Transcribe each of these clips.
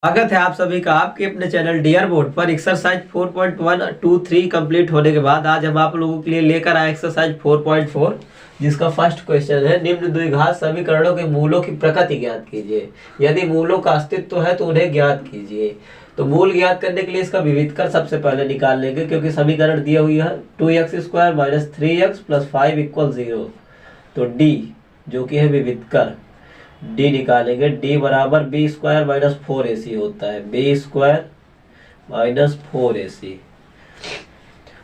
स्वागत है आप सभी का आपके अपने चैनल डियर बोर्ड पर। एक्सरसाइज 4.123 कंप्लीट होने के बाद आज हम आप लोगों के लिए लेकर आए एक्सरसाइज 4.4, जिसका फर्स्ट क्वेश्चन है निम्न द्विघात समीकरणों के मूलों की प्रकृति ज्ञात कीजिए। यदि मूलों का अस्तित्व है तो उन्हें ज्ञात कीजिए। तो मूल ज्ञात करने के लिए इसका विविधकर सबसे पहले निकाल लेंगे, क्योंकि समीकरण दिया हुई है 2x² - 3x + 5 = 0। तो डी जो कि है विविधकर, डी निकालेंगे। डी बराबर b² - 4ac होता है, b² - 4ac।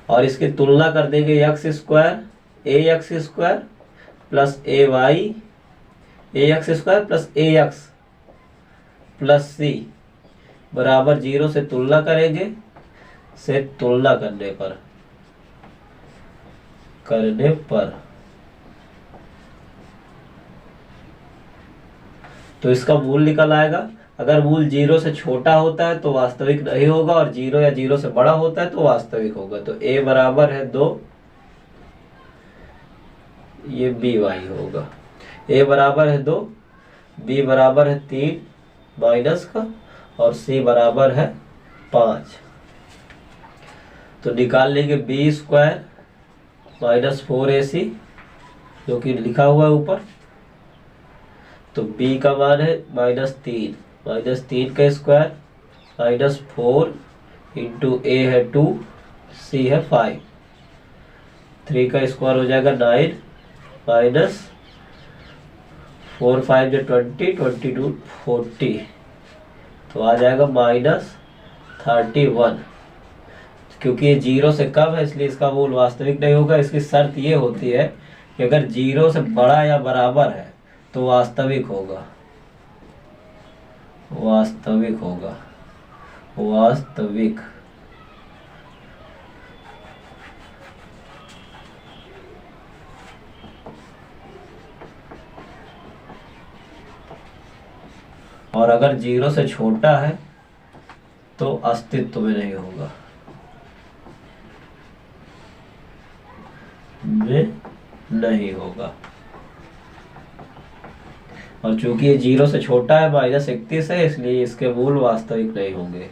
और इसकी तुलना कर देंगे x² ax² plus ay, ax² plus ax plus c बराबर 0 से तुलना करेंगे। से तुलना करने पर तो इसका मूल निकल आएगा। अगर मूल 0 से छोटा होता है तो वास्तविक नहीं होगा, और 0 या 0 से बड़ा होता है तो वास्तविक होगा। तो a बराबर है 2, ये by होगा। a बराबर है 2, b बराबर है 3 माइनस का, और c बराबर है 5। तो निकाल लेंगे b² - 4ac, जो कि लिखा हुआ है ऊपर। तो b का मान है -3 का स्क्वायर -4 इंटू a है 2, c है 5। 3 का स्क्वायर हो जाएगा 9 माइनस 4 5 जो 20 22 40, तो आ जाएगा -31। क्योंकि ये 0 से कम है इसलिए इसका मूल वास्तविक नहीं होगा। इसकी शर्त ये होती है कि अगर 0 से बड़ा या बराबर है तो वास्तविक होगा। और अगर 0 से छोटा है तो अस्तित्व में नहीं होगा, और चूंकि ये 0 से छोटा है -31 है, इसलिए इसके मूल वास्तविक नहीं होंगे।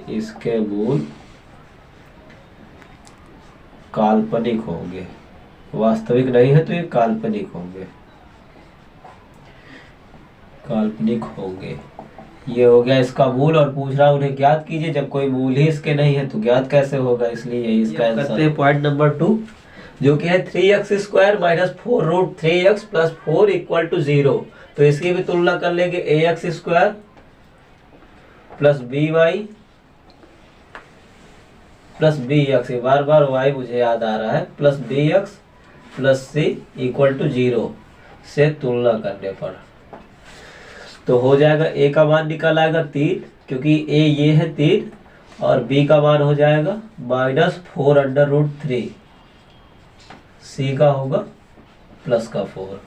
इसके मूल काल्पनिक होंगे, वास्तविक नहीं है तो ये काल्पनिक होंगे। ये हो गया इसका मूल। और पूछ रहा उन्हें ज्ञात कीजिए। जब कोई मूल ही इसके नहीं है तो ज्ञात कैसे होगा, इसलिए यही इसका आंसर। करते हैं पॉइंट नंबर 2, जो कि है 3x² - 4√3x + 4 = 0। तो इसकी भी तुलना कर लेंगे। ax² plus by plus bx, bar bar y मुझे याद आ रहा है, प्लस bx प्लस c = 0 से तुलना करने पर तो हो जाएगा a का मान निकल आएगा 3, क्योंकि a ये है 3, और b का मान हो जाएगा -4√3, c का होगा प्लस का 4।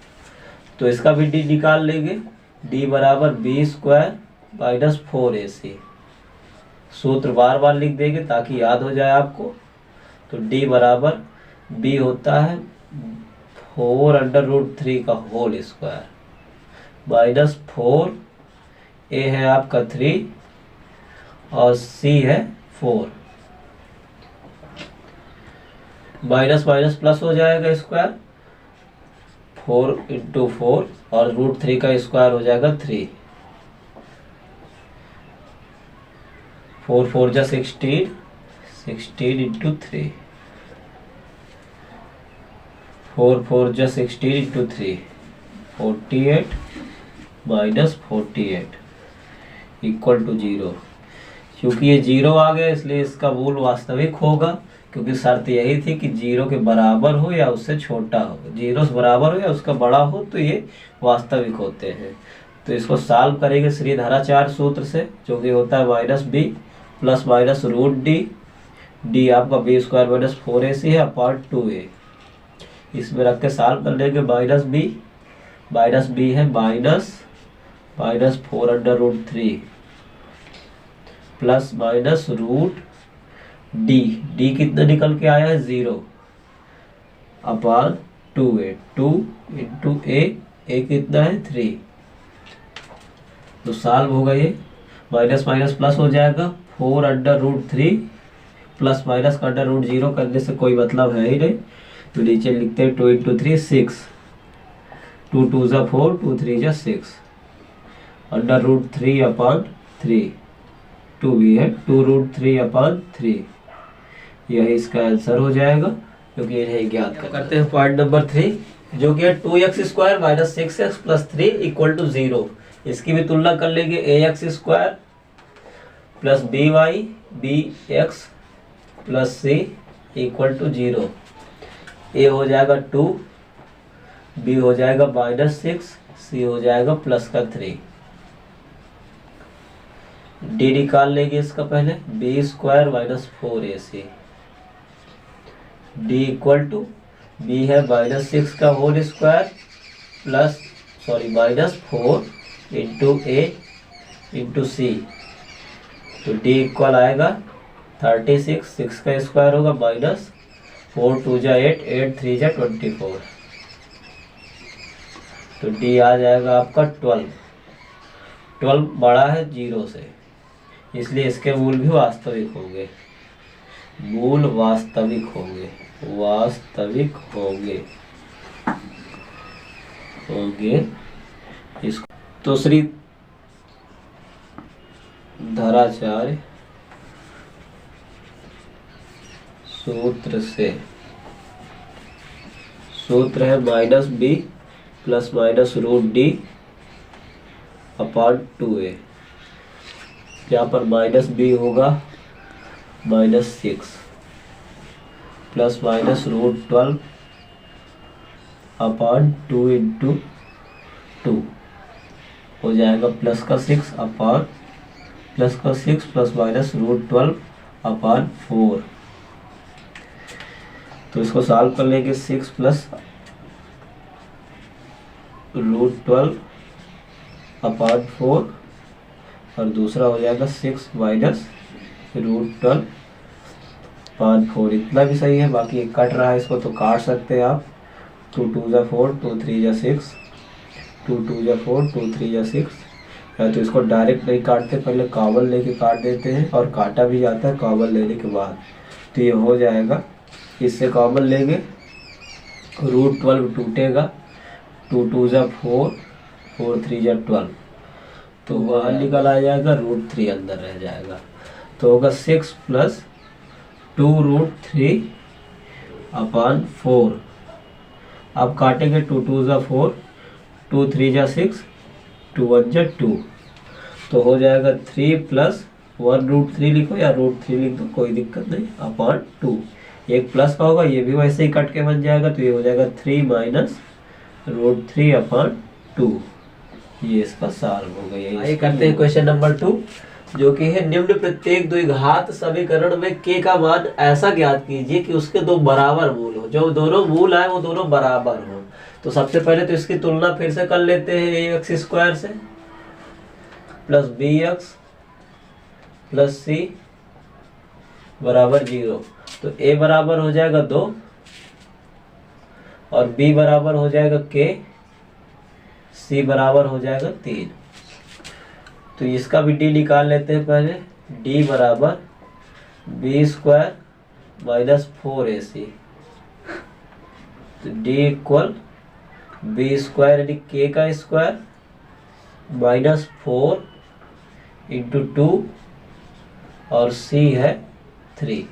तो इसका भी d निकाल लेंगे। d बराबर b² - 4ac। सूत्र बार बार लिख देंगे ताकि याद हो जाए आपको। तो d बराबर b होता है 4√3 का होल स्क्वायर -4, a है आपका 3 और c है 4। माइनस माइनस प्लस हो जाएगा स्क्वायर, 4 × 4, और √3 का स्क्वायर हो जाएगा 3। 4 4 जा 16, 16 × 3, 4 4 जा 16 × 3, 48 -48 = 0। क्योंकि ये 0 आ गया इसलिए इसका मूल वास्तविक होगा, क्योंकि शर्त यही थी कि 0 के बराबर हो या उससे छोटा हो। 0 से बराबर हो या उसका बड़ा हो तो ये वास्तविक होते हैं। तो इसको सॉल्व करेंगे श्रीधराचार्य सूत्र से, जो कि होता है -b plus minus √d, d आपका b² - 4ac है अपॉन 2a। इसमें रख के सॉल्व कर लेंगे। -b है -4√3 प्लस माइनस √d कितना निकल के आया है 0 अपॉन 2a, 2 × a कितना है 3, तो सॉल्व होगा ये, माइनस माइनस प्लस हो जाएगा, 4√3 प्लस माइनस का √0 करने से कोई मतलब है ही नहीं। तो नीचे लिखते हैं 2 × 3 6, 2 2 ज़ा 4, 2 3 ज़ा 6, √3/3, 2 भी है, 2√3/3, यही इसका आंसर हो जाएगा, क्योंकि इन्हें ज्ञात करते हैं। पॉइंट नंबर 3 जो कि है 2x² - 6x + 3 = 0। इसकी भी तुलना कर लेंगे, ax² + by bx + c = 0। a हो जाएगा 2, b हो जाएगा -6, c हो जाएगा +3। d निकाल लेंगे इसका पहले, b² - 4ac, d = b है -6 का whole square plus -4 × a × c। तो d इक्वल आएगा 36, 6 का स्क्वायर होगा -4 2 × 8, 8 3 × 24। तो d आ जाएगा आपका 12। 12 बड़ा है 0 से, इसलिए इसके मूल भी वास्तविक होंगे, मूल वास्तविक होंगे, वास्तविक होंगे इसको। तो श्री धराचार्य सूत्र से, सूत्र है -b + -√d/2a। यहाँ पर -b होगा -6 + -√12/2 × 2 हो जाएगा +6 + -√12/4। तो इसको सॉल्व कर लेंगे, 6 + √12/4 और दूसरा हो जाएगा 6 - √12/4। इतना भी सही है, बाकी एक कट रहा है, इसको तो काट सकते हैं आप। 2 2 ज़ा 4, 2 3 ज़ा 6, 2 2 ज़ा 4, 2 3 ज़ा 6। या तो इसको डायरेक्ट नहीं काटते, पहले कॉमन लेके काट देते हैं, और काटा भी जाता है कॉमन लेने के बाद। तो ये हो जाएगा, इससे कॉमन लेंगे, √12 टूटेगा, 2 2 ज़ा 4, 4 3 ज़ा 12, तो वह निकल आ जाएगा, √3 अंदर रह जाएगा। तो होगा 6 + 2√3/4। अब काटेंगे, 2 2 ज़ा 4, 2 3 ज़ा 6, 2 1 ज़ा 2, तो हो जाएगा 3 + 1√3 लिखो या √3 लिख दो, कोई दिक्कत नहीं, /2। एक प्लस का होगा, ये भी वैसे ही कट के बन जाएगा, तो ये हो जाएगा 3 - √3/2। ये इसका सॉल्व हो गया। आइए करते हैं क्वेश्चन नंबर 2 जो कि है, निम्न प्रत्येक द्विघात समीकरण में k का मान ऐसा ज्ञात कीजिए कि उसके दो बराबर मूल हो, जो दोनों मूल आए वो दोनों बराबर हो। तो सबसे पहले तो इसकी तुलना फिर से कर लेते हैं, ax² से + bx + c = 0। तो a बराबर हो जाएगा 2 और b बराबर हो जाएगा k, c बराबर हो जाएगा 3। तो इसका भी d निकाल लेते हैं पहले, d = b² - 4ac। तो d = b² यानी k का स्क्वायर -4 × 2 और c है 3।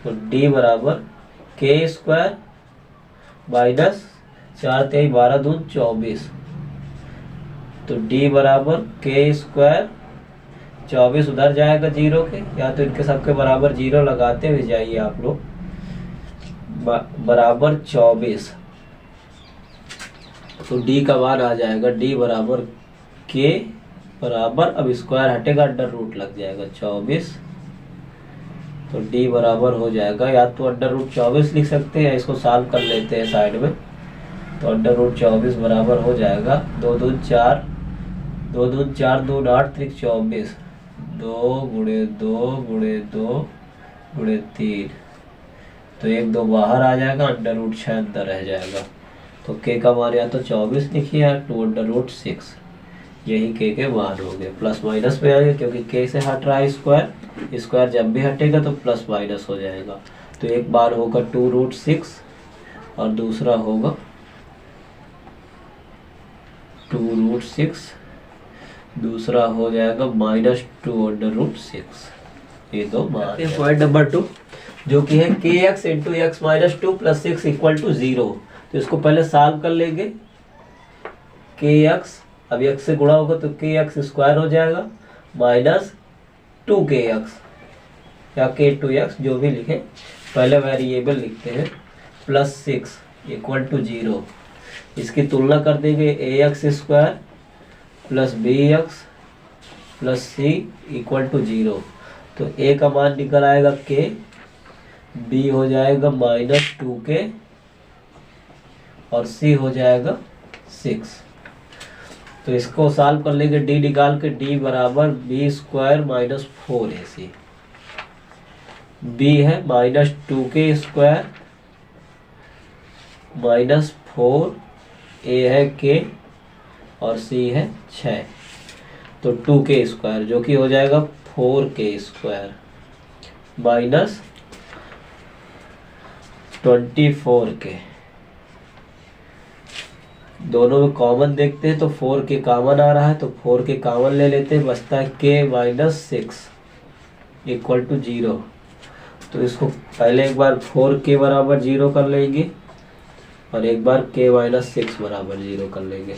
तो d = k² -4 3 12 2 24। तो d = k² 24 उधर जाएगा 0 के, या तो इनके सबके बराबर 0 लगाते हुए जाइए आप लोग, बराबर 24। तो d का मान आ जाएगा, d = k बराबर, अब स्क्वायर हटेगा, √ लग जाएगा 24। तो d बराबर हो जाएगा, या तो √24 लिख सकते हैं, या इसको सॉल्व कर लेते हैं साइड में। तो √24 बराबर हो जाएगा 2 2 4, 2 2 4 2 8 3 24, 2 × 2 × 2 × 3। तो 1 2 बाहर आ जाएगा, √6 अंदर रह जाएगा। तो k का मान या तो 24 लिखिए या 2√6, यही के मान हो गए, प्लस माइनस में आएंगे क्योंकि के से हट रहा है स्क्वायर, स्क्वायर जब भी हटेगा तो प्लस माइनस हो जाएगा। तो एक बार होगा 2√6 और दूसरा होगा 2√6, दूसरा हो जाएगा -2√6। ये दो मान। पॉइंट नंबर 2 जो कि है kx into x minus 2 plus 6 equal to 0। तो इसको पहले सॉल्व कर लेंगे। kx अब x से गुणा होगा तो kx स्क्वायर हो जाएगा माइनस 2kx या k2x जो भी लिखें, पहले वेरिएबल लिखते हैं, प्लस 6 इक्वल टू 0। इसकी तुलना कर देंगे ax square plus bx plus c equal to 0। तो a का मान निकल आएगा k, b हो जाएगा -2k और c हो जाएगा 6। तो इसको सॉल्व कर लेंगे, d निकाल के, d बराबर b square minus 4ac, b है -2k स्क्वायर माइनस 4, a है k और c है 6। तो 2k स्क्वायर जो कि हो जाएगा 4k स्क्वायर माइनस 24k। दोनों में कॉमन देखते हैं तो 4k कॉमन आ रहा है, तो 4k कॉमन ले लेते हैं, बचता है k माइनस 6 इक्वल टू 0। तो इसको पहले एक बार 4k बराबर 0 कर लेंगे और एक बार k माइनस 6 बराबर 0 कर लेंगे।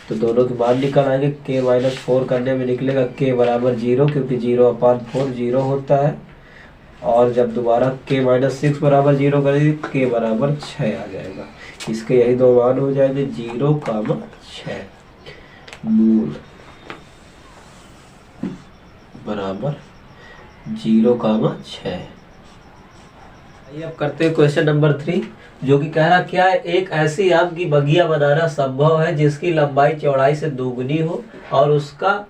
तो दोनों के मान निकल आएंगे। k माइनस 4 करने में निकलेगा k बराबर 0 क्योंकि 0/4 0 होता है, और जब दोबारा k माइनस 6 बराबर 0 करेंगे k बराबर 6 आ जाएगा। इसके यही दो मान हो जाएंगे 0,6 मूल बराबर 0,6। अब करते हैं क्वेश्चन नंबर 3 जो कि कह रहा क्या है, एक ऐसी आम की बगिया बनाना संभव है जिसकी लंबाई चौड़ाई से दोगुनी हो और उसका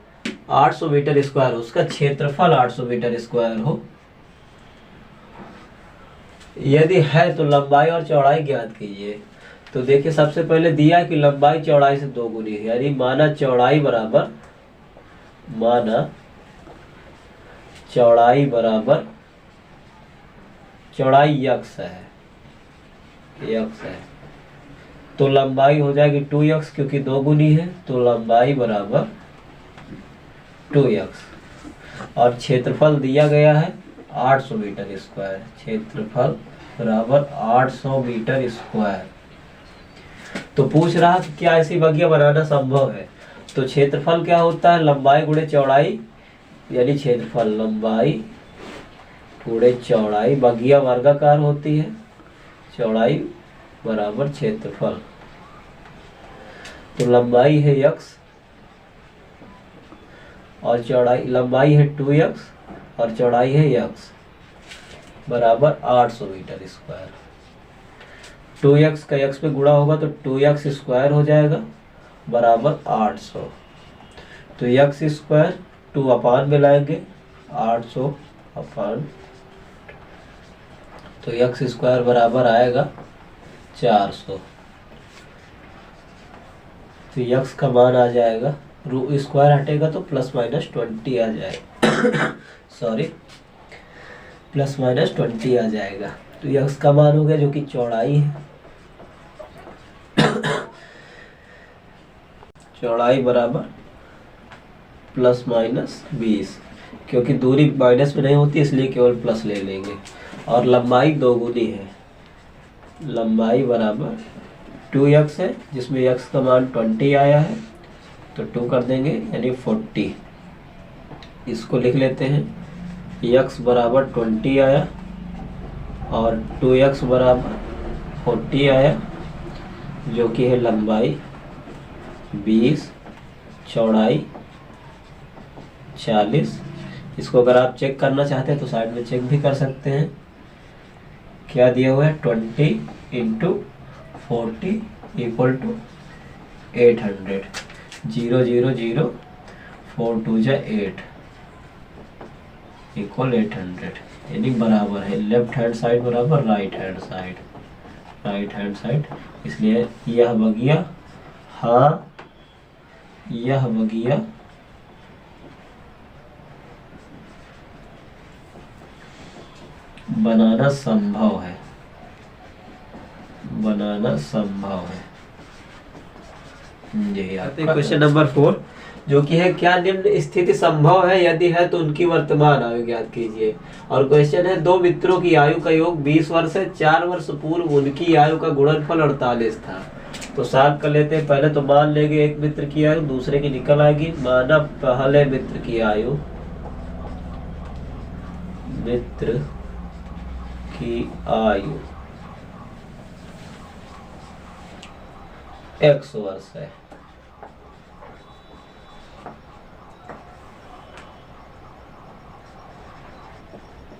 800 मीटर स्क्वायर हो, उसका क्षेत्रफल 800 मीटर स्क्वायर हो। यदि है तो लंबाई और चौड़ाई ज्ञात कीजिए। तो देखिए सबसे पहले दिया कि लंबाई चौड़ाई से दोगुनी है, यानी माना चौड़ाई बराबर चौड़ाई x है तो लंबाई हो जाएगी 2x क्योंकि दोगुनी है, तो लंबाई बराबर 2x और क्षेत्रफल दिया गया है 800 मीटर स्क्वायर, क्षेत्रफल बराबर 800 मीटर स्क्वायर। तो पूछ रहा कि क्या ऐसी बगिया बनाना संभव है। तो क्षेत्रफल क्या होता है, लंबाई गुणे चौड़ाई, यानी क्षेत्रफल लंबाई गुणे चौड़ाई, बगिया वर्गाकार होती है, चौड़ाई बराबर क्षेत्रफल। तो लंबाई है x और चौड़ाई, लंबाई है 2x और चौड़ाई है x बराबर 800 मीटर स्क्वायर। 2x का x पे गुणा होगा तो 2x स्क्वायर हो जाएगा बराबर 800। तो x स्क्वायर 2 अपान में लाएंगे 800 अपान, तो x स्क्वायर बराबर आएगा 400। तो x का मान आ जाएगा, रू स्क्वायर हटेगा तो प्लस माइनस 20 आ जाएगा सॉरी प्लस माइनस 20 आ जाएगा। तो x का मान हो गया जो कि चौड़ाई है, चौड़ाई बराबर प्लस माइनस 20, क्योंकि दूरी माइनस में नहीं होती इसलिए केवल प्लस ले लेंगे, और लंबाई दोगुनी है, लंबाई बराबर 2x है जिसमें x का मान 20 आया है तो 2 कर देंगे यानी 40। इसको लिख लेते हैं, x बराबर 20 आया और 2x बराबर 40 आया जो कि है लंबाई 20, चौड़ाई 40। इसको अगर आप चेक करना चाहते हैं तो साइड में चेक भी कर सकते हैं। क्या दिया हुआ है, 20 इंटू 40 इक्वल टू 800, 0 0 0 4 2 जा 8 इक्वल 800, यानी बराबर है लेफ्ट हैंड साइड बराबर राइट हैंड साइड, इसलिए यह बगिया हाँ यह बगिया बनाना संभव है, बनाना संभव है। जी क्वेश्चन नंबर 4 जो कि है क्या निम्न स्थिति संभव है, यदि है तो उनकी वर्तमान आयु ज्ञात कीजिए। और क्वेश्चन है दो मित्रों की आयु का योग 20 वर्ष है, 4 वर्ष पूर्व उनकी आयु का गुणनफल 48 था। तो साफ कर लेते हैं। पहले तो मान लेंगे एक मित्र की आयु, दूसरे की निकल आएगी। माना पहले मित्र की आयु, मित्र की आयु x वर्ष है,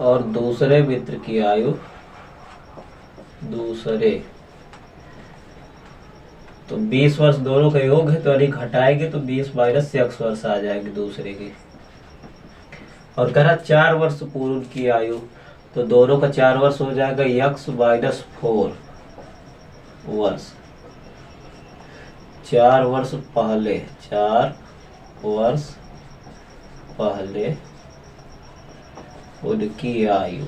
और दूसरे मित्र की आयु, दूसरे तो 20 वर्ष दोनों का योग है, तो यानी घटाएंगे तो 20 माइनस x वर्ष आ जाएगी दूसरे की। और कह रहा 4 वर्ष पूर्व की आयु, तो दोनों का 4 वर्ष हो जाएगा x माइनस 4 वर्ष। 4 वर्ष पहले, 4 वर्ष पहले उनकी आयु,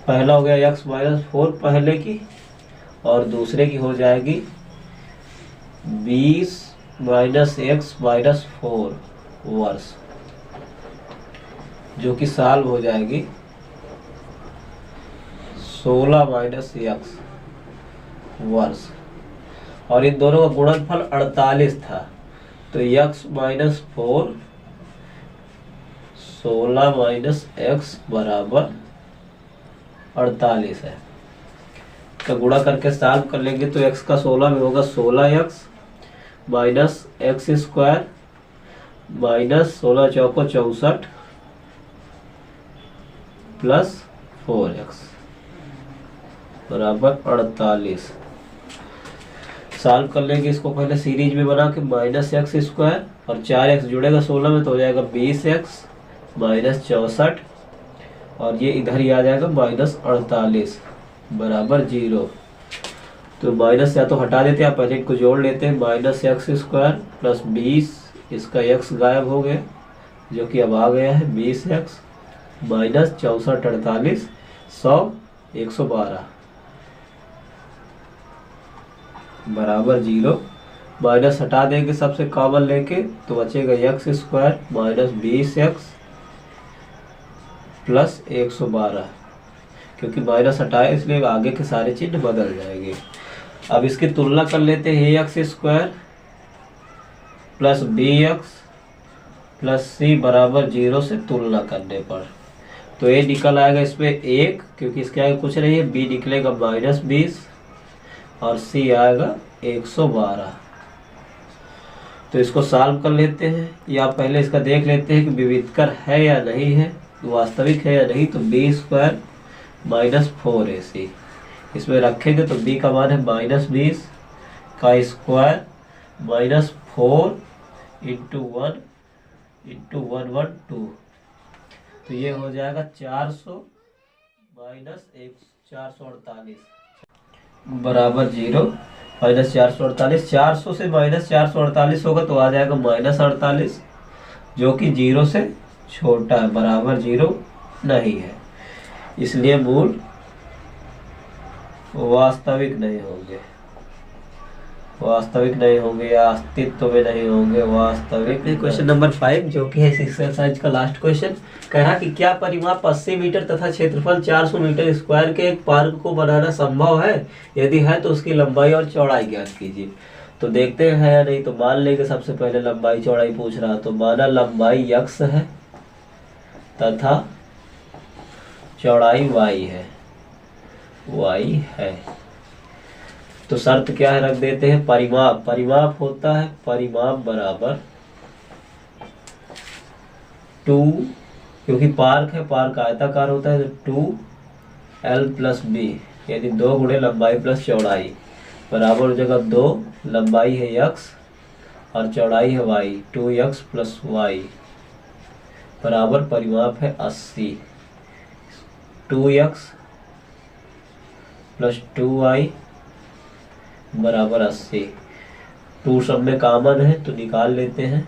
पहला हो गया x माइनस 4 पहले की, और दूसरे की हो जाएगी 20 माइनस x माइनस 4 वर्ष, जो कि साल हो जाएगी 16 माइनस x वर्ष। और इन दोनों का गुणनफल 48 था, तो x माइनस 4 16 माइनस x बराबर 48 है। तो गुणा करके सॉल्व कर लेंगे तो x का 16 में होगा 16x minus x square minus 16 चौको 64 प्लस 4x बराबर 48। सॉल्व कर लेंगे इसको पहले सीरीज में बना के, माइनस एक्स स्क्वायर और 4x जुड़ेगा 16 में तो हो जाएगा 20x माइनस 64, और ये इधर ही आ जाएगा माइनस 48 बराबर 0। तो माइनस या तो हटा देते हैं, आप पहले इनको जोड़ लेते हैं। माइनस एक्स स्क्वायर प्लस 20, इसका x गायब हो गया जो कि अब आ गया है 20x माइनस 64 48 100 112 बराबर 0। माइनस हटा देंगे सबसे कॉमन लेके, तो बचेगा x square minus 20x plus 112, क्योंकि माइनस हटाए इसलिए आगे के सारे चिन्ह बदल जाएंगे। अब इसकी तुलना कर लेते हैं, x square plus bx plus c बराबर 0 से तुलना करने पर तो a निकल आएगा इसमें 1, क्योंकि इसके आगे कुछ नहीं है। b निकलेगा माइनस 20 और c आएगा 112। तो इसको सॉल्व कर लेते हैं, या पहले इसका देख लेते हैं कि विविधकर है या नहीं है, वास्तविक है या नहीं। तो बी स्क्वायर माइनस 4ac इसमें रखेंगे तो b का मान है माइनस 20 का स्क्वायर माइनस 4 इंटू 112, तो ये हो जाएगा 400 माइनस 448 बराबर 0। माइनस 448, 400 से माइनस 448 होगा तो आ जाएगा माइनस 48, जो कि 0 से छोटा है, बराबर 0 नहीं है, इसलिए मूल वास्तविक नहीं होंगे, वास्तविक नहीं होंगे या अस्तित्व में नहीं होंगे, वास्तविक। क्वेश्चन नंबर 5 जो कि है एक्सरसाइज का लास्ट क्वेश्चन, कह रहा कि क्या परिमाप 80 मीटर तथा क्षेत्रफल 400 मीटर स्क्वायर के एक पार्क को बनाना संभव है, यदि है तो उसकी लंबाई और चौड़ाई ज्ञात कीजिए। तो देखते हैं या नहीं। तो मान लेंगे सबसे पहले लंबाई चौड़ाई पूछ रहा, तो माना लंबाई x है तथा चौड़ाई y है, तो शर्त क्या है रख देते हैं, परिमाप, परिमाप होता है परिमाप बराबर 2, क्योंकि पार्क है, पार्क आयताकार होता है, तो 2l प्लस b यानी 2 गुणे लंबाई प्लस चौड़ाई बराबर हो जाएगा 2, लंबाई है x और चौड़ाई है y, 2x प्लस y बराबर परिमाप है 80, 2x प्लस 2y बराबर 80। 2 सब में कॉमन है तो निकाल लेते हैं,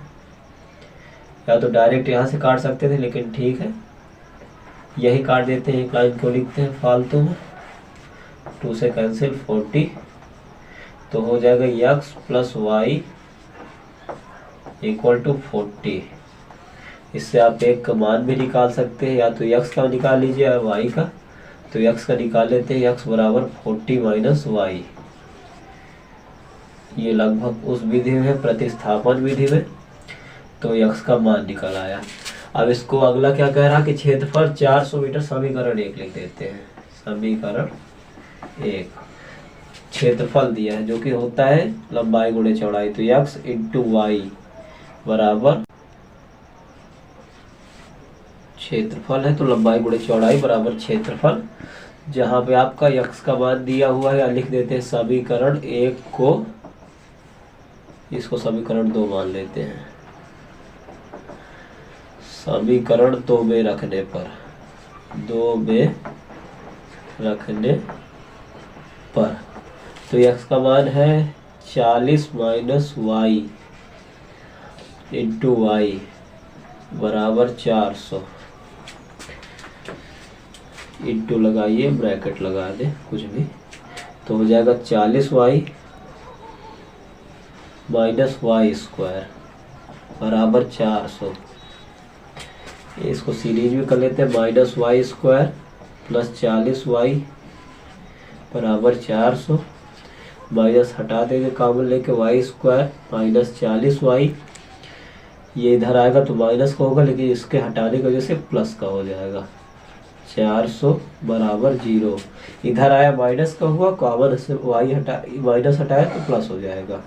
या तो डायरेक्ट यहाँ से काट सकते थे लेकिन ठीक है यही काट देते हैं, एक लाइन को लिखते हैं फालतू में। 2 से कैंसिल 40, तो हो जाएगा x plus y equal to 40। इससे आप एक का मान भी निकाल सकते हैं, या तो x का निकाल लीजिए और y का, तो x का निकाल लेते हैं, x बराबर 40 माइनस वाई। ये लगभग उस विधि में, प्रतिस्थापन विधि में, तो x का मान निकल आया। अब इसको अगला क्या कह रहा कि क्षेत्रफल 400 मीटर, समीकरण 1 लिख देते हैं। समीकरण 1 क्षेत्रफल दिया है जो कि होता है लंबाई गुणे चौड़ाई, तो x इंटू वाई बराबर, क्षेत्रफल है तो लंबाई गुणे चौड़ाई बराबर क्षेत्रफल। जहाँ पे आपका x का मान दिया हुआ है, या लिख देते हैं समीकरण 1 को, इसको समीकरण 2 मान लेते हैं। समीकरण 2 में रखने पर, 2 में रखने पर, तो x का मान है 40 माइनस वाई इंटू वाई बराबर 400। इंटू लगाइए, ब्रैकेट लगा दे कुछ भी, तो हो जाएगा 40 वाई माइनस वाई स्क्वायर बराबर 400। इसको सीरीज भी कर लेते हैं, minus y square plus 40 y बराबर 400। माइनस हटा देंगे कॉमन लेके, वाई स्क्वायर माइनस 40 वाई, ये इधर आएगा तो माइनस का होगा, लेकिन इसके हटाने की वजह से प्लस का हो जाएगा। 400 बराबर 0, इधर आया माइनस का हुआ, कॉमन से वाई हटा, माइनस हटाया तो प्लस हो जाएगा।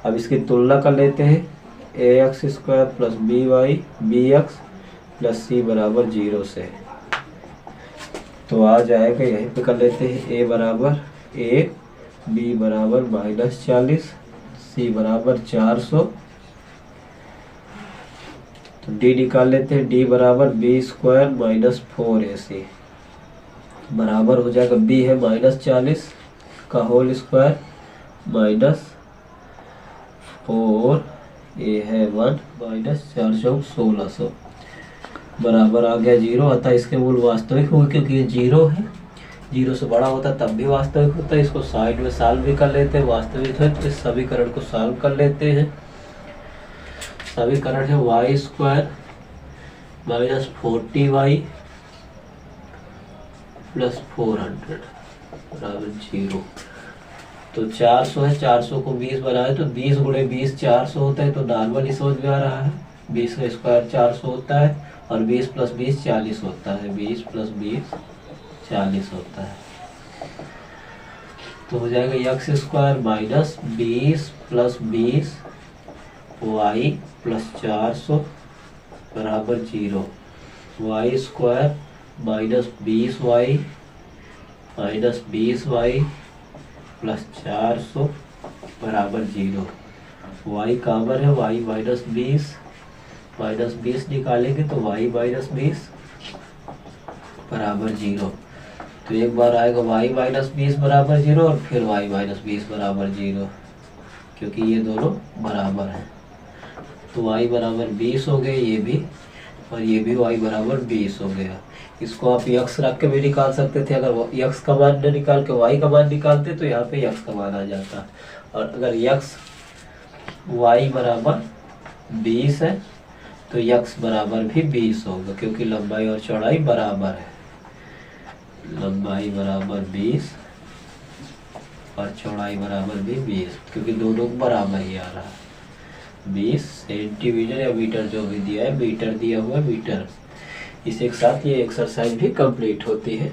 अब इसकी तुलना कर लेते हैं, ए x square plus B Y B x plus सी बराबर 0 से, तो आ जाएगा, यहीं पे कर लेते हैं, ए बराबर ए, बी बराबर माइनस 40, सी बराबर 400, तो डी निकाल लेते हैं, डी बराबर बी स्क्वायर माइनस 4ac बराबर हो जाएगा, बी है माइनस 40 का होल स्क्वायर माइनस 4, ए है 1 माइनस 400 1600 बराबर आ गया 0। अतः इसके मूल वास्तविक होंगे, क्योंकि ये 0 है, 0 से बड़ा होता तब भी वास्तविक होता है। इसको साइड में सॉल्व भी कर लेते हैं, वास्तविक है तो इस समीकरण को सॉल्व कर लेते हैं। समीकरण है Y square minus 40y plus 400 बराबर 0। तो 400 है, 400 को 20 बनाए तो 20 गुणे 20 400 होता है, तो नॉर्मल ही समझ में आ रहा है। 20 का स्क्वायर 400 होता है, और 20 प्लस 20 40 होता है, 20 प्लस 20 40 होता है। तो हो जाएगा x square minus 20 plus 20 y plus 400 बराबर 0। Y square minus 20 y minus 20 y plus 400 बराबर 0। वाई कॉमन है, वाई माइनस 20 निकालेंगे तो वाई माइनस 20 बराबर 0। तो एक बार आएगा वाई माइनस 20 बराबर 0 और फिर वाई माइनस 20 बराबर 0, क्योंकि ये दोनों बराबर हैं। तो y बराबर 20 हो गए ये भी, और ये भी y बराबर 20 हो गया। इसको आप x रख के भी निकाल सकते थे, अगर x का मान न निकाल के y का मान निकालते तो यहाँ पे x का मान आ जाता। और अगर y बराबर 20 है तो x बराबर भी 20 होगा, क्योंकि लंबाई और चौड़ाई बराबर है। लंबाई बराबर 20 और चौड़ाई बराबर भी 20, क्योंकि दोनों बराबर ही आ रहा है। 20 सेंटीमीटर या मीटर जो भी दिया है, मीटर दिया हुआ है मीटर। इस एक साथ ये एक्सरसाइज भी कंप्लीट होती है।